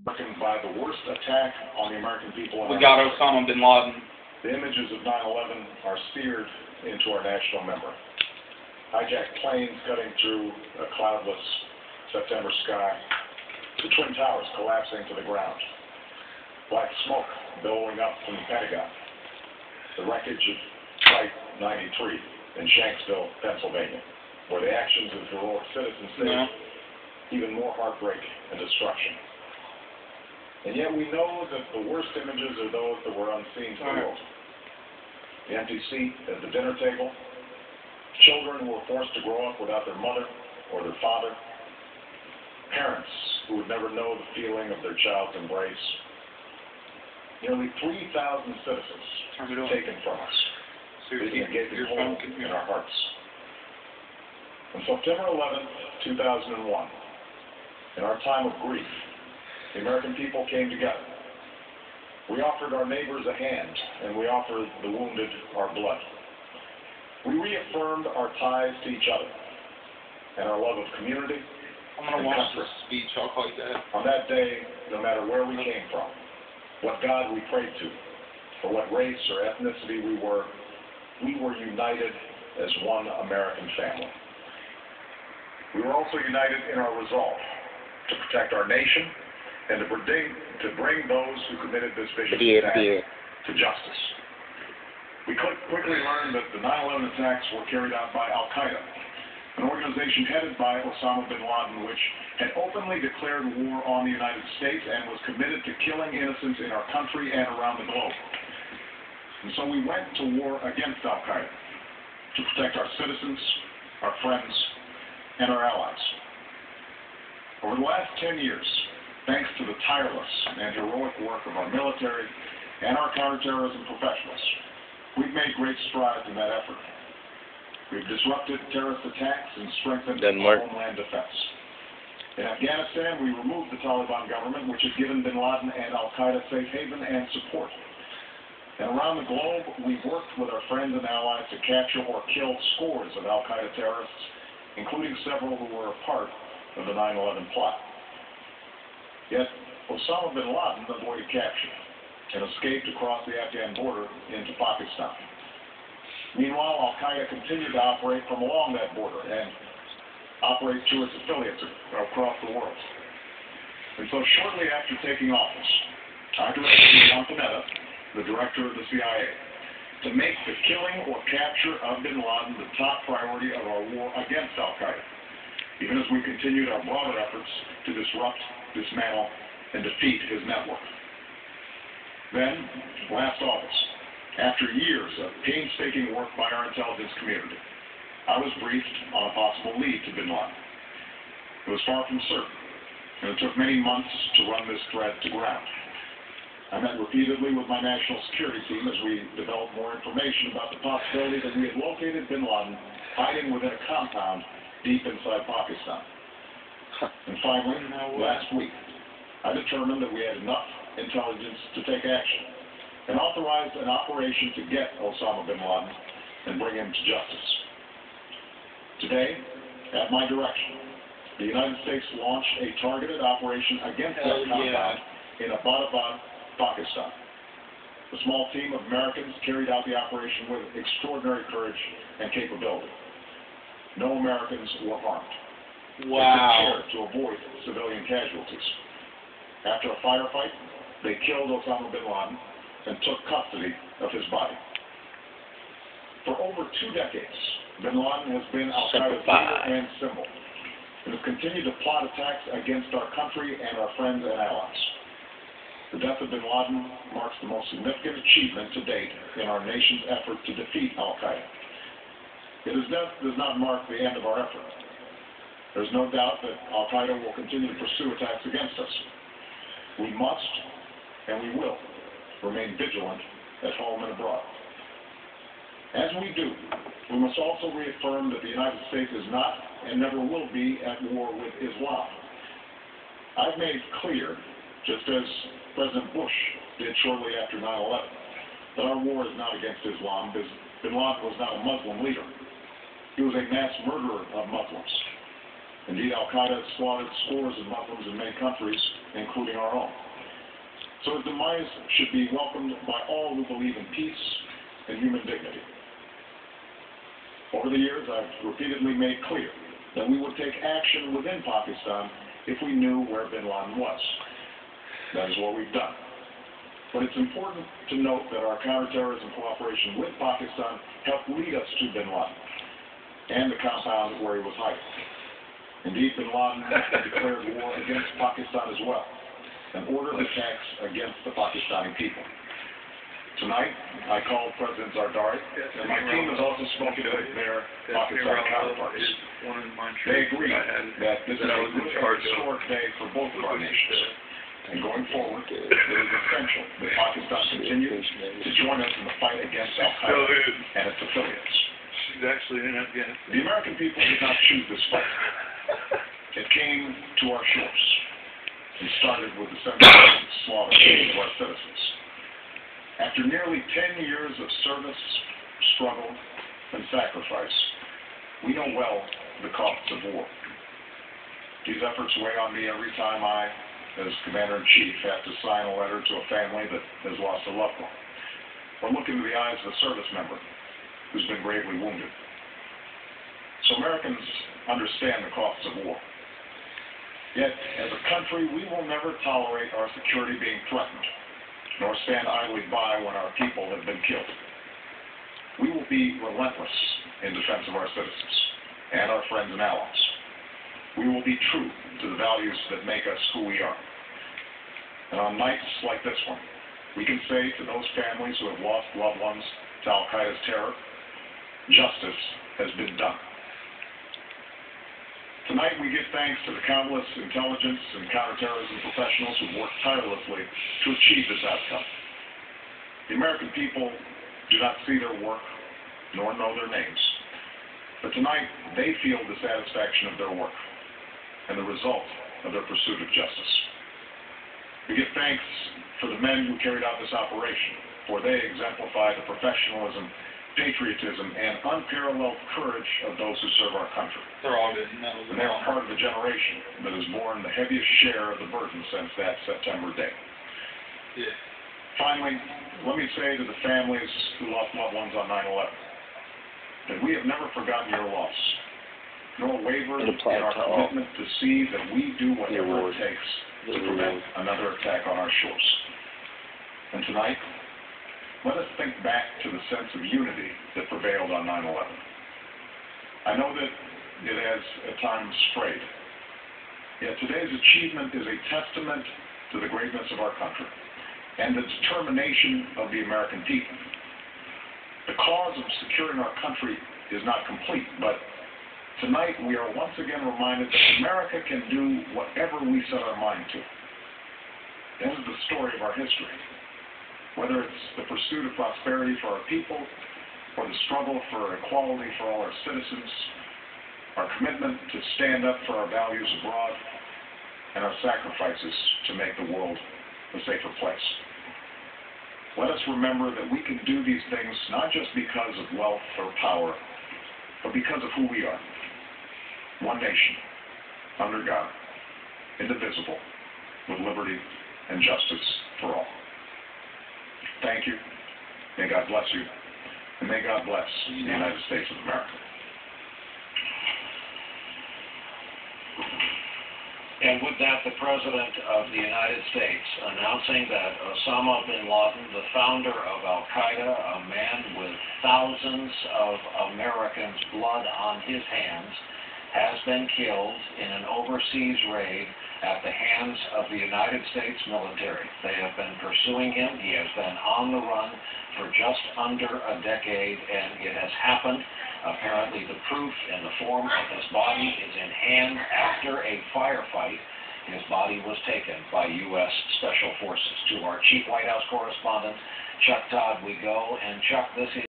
by the worst attack on the American people. We got Osama bin Laden. The images of 9/11 are seared into our national memory. Hijacked planes cutting through a cloudless September sky. The Twin Towers collapsing to the ground. Black smoke billowing up from the Pentagon. The wreckage of Flight 93 in Shanksville, Pennsylvania, where the actions of heroic citizens saved even more heartbreak and destruction. And yet we know that the worst images are those that were unseen to the world. The empty seat at the dinner table, children who were forced to grow up without their mother or their father, parents who would never know the feeling of their child's embrace. Nearly 3,000 citizens taken from us, leaving a gaping hole in our hearts. On September 11th, 2001, in our time of grief, the American people came together. We offered our neighbors a hand, and we offered the wounded our blood. We reaffirmed our ties to each other and our love of community. I'm going to watch this speech. I'll call you that. On that day, no matter where we came from, what God we prayed to, or what race or ethnicity we were united as one American family. We were also united in our resolve to protect our nation and to bring those who committed this vicious attack to justice. We quickly learned that the 9/11 attacks were carried out by Al-Qaeda, an organization headed by Osama bin Laden, which had openly declared war on the United States and was committed to killing innocents in our country and around the globe. And so we went to war against Al-Qaeda to protect our citizens, our friends, and our allies. Over the last 10 years, thanks to the tireless and heroic work of our military and our counterterrorism professionals, we've made great strides in that effort. We've disrupted terrorist attacks and strengthened our homeland defense. In Afghanistan, we removed the Taliban government, which has given bin Laden and Al-Qaeda safe haven and support. And around the globe, we've worked with our friends and allies to capture or kill scores of Al-Qaeda terrorists, including several who were a part of the 9/11 plot. Yet, Osama bin Laden avoided capture and escaped across the Afghan border into Pakistan. Meanwhile, Al-Qaeda continued to operate from along that border and operate through its affiliates across the world. And so shortly after taking office, I directed John Panetta, the director of the CIA, to make the killing or capture of bin Laden the top priority of our war against Al-Qaeda, even as we continued our broader efforts to disrupt, dismantle, and defeat his network. Then, last August, after years of painstaking work by our intelligence community, I was briefed on a possible lead to bin Laden. It was far from certain, and it took many months to run this thread to ground. I met repeatedly with my national security team as we developed more information about the possibility that we had located bin Laden hiding within a compound deep inside Pakistan. And finally, last week, I determined that we had enough intelligence to take action and authorized an operation to get Osama bin Laden and bring him to justice. Today, at my direction, the United States launched a targeted operation against that compound in Abbottabad, Pakistan. A small team of Americans carried out the operation with extraordinary courage and capability. No Americans were harmed. Wow. They prepared to avoid civilian casualties. After a firefight, they killed Osama bin Laden and took custody of his body. For over 2 decades, bin Laden has been Al-Qaeda's leader and symbol, and has continued to plot attacks against our country and our friends and allies. The death of bin Laden marks the most significant achievement to date in our nation's effort to defeat Al-Qaeda. Yet his death does not mark the end of our effort. There's no doubt that Al-Qaeda will continue to pursue attacks against us. We must, and we will, remain vigilant at home and abroad. As we do, we must also reaffirm that the United States is not and never will be at war with Islam. I've made it clear, just as President Bush did shortly after 9/11, that our war is not against Islam, because bin Laden was not a Muslim leader. He was a mass murderer of Muslims. Indeed, Al-Qaeda has slaughtered scores of Muslims in many countries, including our own. So his demise should be welcomed by all who believe in peace and human dignity. Over the years, I've repeatedly made clear that we would take action within Pakistan if we knew where bin Laden was. That is what we've done. But it's important to note that our counterterrorism cooperation with Pakistan helped lead us to bin Laden and the compound where he was hiding. Indeed, bin Laden declared war against Pakistan as well and ordered attacks against the Pakistani people. Tonight, I called President Zardari, and my team has also spoken with their Pakistani counterparts. They agree that this is a good and historic day for both of our nations. And going forward, it is essential that Pakistan continue to join us in the fight against Al-Qaeda and its affiliates. She's actually in Afghanistan. The American people did not choose this fight. It came to our shores and started with the senseless slaughter of our citizens. After nearly 10 years of service, struggle, and sacrifice, we know well the costs of war. These efforts weigh on me every time I, as Commander-in-Chief, have to sign a letter to a family that has lost a loved one, or look into the eyes of a service member who's been gravely wounded. So Americans understand the costs of war. Yet, as a country, we will never tolerate our security being threatened, nor stand idly by when our people have been killed. We will be relentless in defense of our citizens and our friends and allies. We will be true to the values that make us who we are. And on nights like this one, we can say to those families who have lost loved ones to Al-Qaeda's terror, justice has been done. Tonight we give thanks to the countless intelligence and counterterrorism professionals who worked tirelessly to achieve this outcome. The American people do not see their work nor know their names, but tonight they feel the satisfaction of their work and the result of their pursuit of justice. We give thanks for the men who carried out this operation, for they exemplify the professionalism, patriotism, and unparalleled courage of those who serve our country. They're all getting medals. And they are part of the generation that has borne the heaviest share of the burden since that September day. Yeah. Finally, let me say to the families who lost loved ones on 9/11 that we have never forgotten your loss, nor wavered in our commitment to see that we do whatever it takes to prevent another attack on our shores. And tonight, let us think back to the sense of unity that prevailed on 9/11. I know that it has at times frayed. Yet today's achievement is a testament to the greatness of our country and the determination of the American people. The cause of securing our country is not complete, but tonight we are once again reminded that America can do whatever we set our mind to. That is the story of our history. Whether it's the pursuit of prosperity for our people, or the struggle for equality for all our citizens, our commitment to stand up for our values abroad, and our sacrifices to make the world a safer place. Let us remember that we can do these things not just because of wealth or power, but because of who we are. One nation, under God, indivisible, with liberty and justice for all. Thank you. May God bless you. And may God bless the United States of America. And with that, the President of the United States announcing that Osama bin Laden, the founder of Al-Qaeda, a man with thousands of Americans' blood on his hands, has been killed in an overseas raid at the hands of the United States military. They have been pursuing him. He has been on the run for just under a decade, and it has happened. Apparently, the proof in the form of his body is in hand. After a firefight, his body was taken by U.S. Special Forces. To our chief White House correspondent, Chuck Todd, we go. And Chuck, this is